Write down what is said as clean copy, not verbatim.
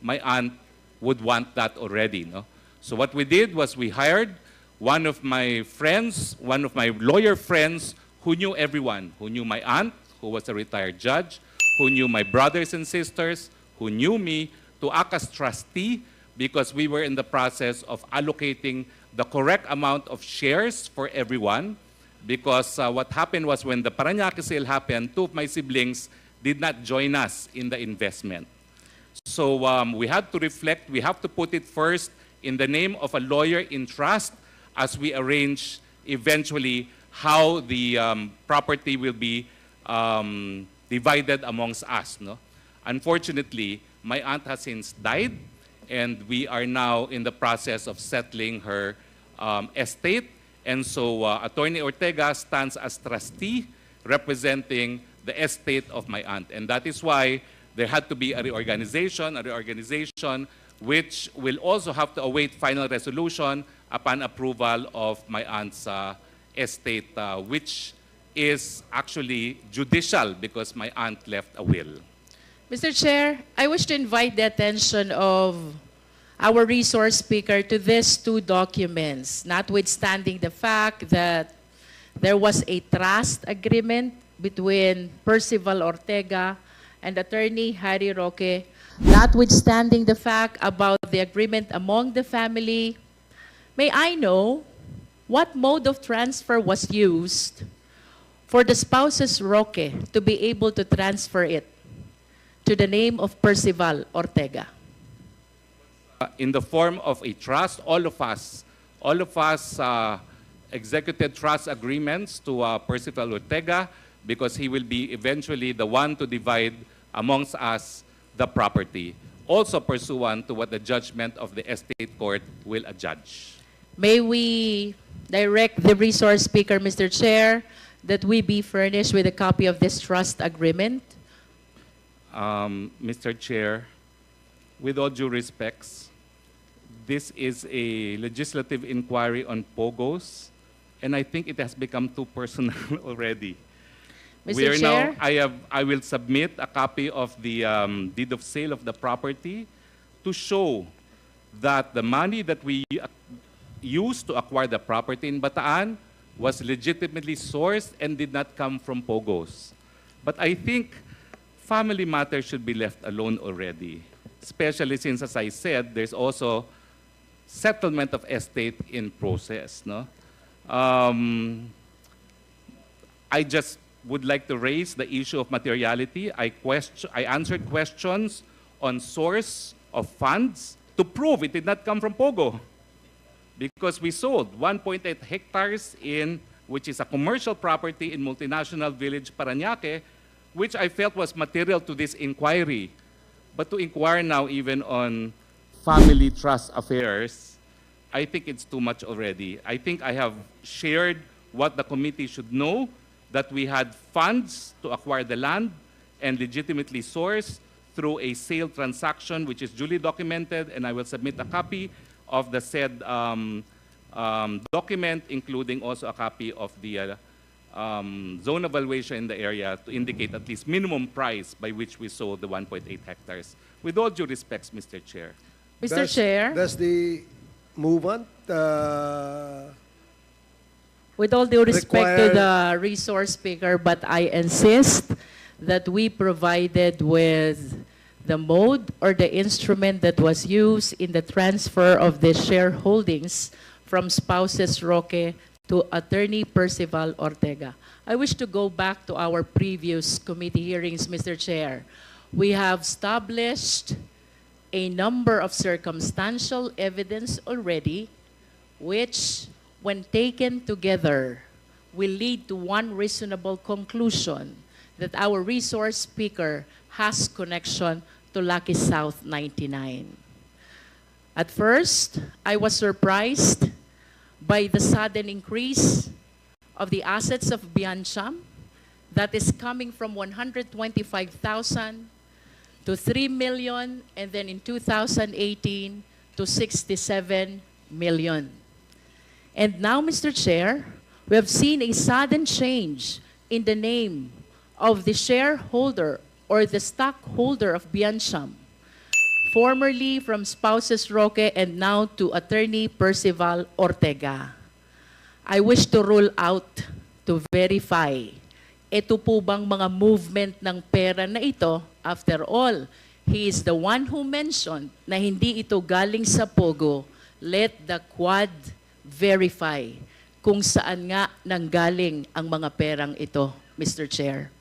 my aunt would want that already. No? So what we did was we hired one of my friends, one of my lawyer friends who knew everyone, who knew my aunt, who was a retired judge, who knew my brothers and sisters, who knew me, to act as trustee because we were in the process of allocating the correct amount of shares for everyone. Because what happened was when the Parañaque sale happened, two of my siblings did not join us in the investment. So we had to reflect, we have to put it first in the name of a lawyer in trust as we arrange eventually how the property will be divided amongst us. No? Unfortunately, my aunt has since died, and we are now in the process of settling her estate. And so Attorney Ortega stands as trustee representing the estate of my aunt. And that is why there had to be a reorganization which will also have to await final resolution upon approval of my aunt's estate, which is actually judicial because my aunt left a will. Mr. Chair, I wish to invite the attention of our resource speaker to these two documents, notwithstanding the fact that there was a trust agreement between Percival Ortega and Attorney Harry Roque, notwithstanding the fact about the agreement among the family. May I know what mode of transfer was used for the spouses Roque to be able to transfer it to the name of Percival Ortega? In the form of a trust, all of us executed trust agreements to Percival Ortega because he will be eventually the one to divide amongst us the property, also pursuant to what the judgment of the estate court will adjudge. May we direct the resource speaker, Mr. Chair, that we be furnished with a copy of this trust agreement? Mr. Chair, with all due respects, this is a legislative inquiry on POGOs, and I think it has become too personal already. Mr. Chair? I will submit a copy of the deed of sale of the property to show that the money that we used to acquire the property in Bataan was legitimately sourced and did not come from POGOs. But I think family matters should be left alone already, especially since, as I said, there's also settlement of estate in process. No? I just would like to raise the issue of materiality. I answered questions on source of funds to prove it did not come from POGO because we sold 1.8 hectares which is a commercial property in multinational village Parañaque, which I felt was material to this inquiry. But to inquire now even on family trust affairs, I think it's too much already. I think I have shared what the committee should know, that we had funds to acquire the land and legitimately sourced through a sale transaction which is duly documented, and I will submit a copy of the said document, including also a copy of the zone evaluation in the area to indicate at least minimum price by which we sold the 1.8 hectares. With all due respects, Mr. Chair. Mr. Chair? Does the movement with all due respect to the resource speaker, but I insist that we provided with the mode or the instrument that was used in the transfer of the shareholdings from spouses Roque to Attorney Percival Ortega. I wish to go back to our previous committee hearings, Mr. Chair. We have established a number of circumstantial evidence already, which, when taken together, will lead to one reasonable conclusion that our resource speaker has connection to Lucky South 99. At first, I was surprised by the sudden increase of the assets of Biancham that is coming from 125,000 to 3 million, and then in 2018 to 67 million. And now, Mr. Chair, we have seen a sudden change in the name of the shareholder or the stockholder of Biancham formerly from spouses Roque and now to Attorney Percival Ortega. I wish to rule out, to verify, ito po bang mga movement ng pera na ito, after all, he is the one who mentioned na hindi ito galing sa Pogo. Let the Quad verify kung saan nga nanggaling ang mga perang ito, Mr. Chair.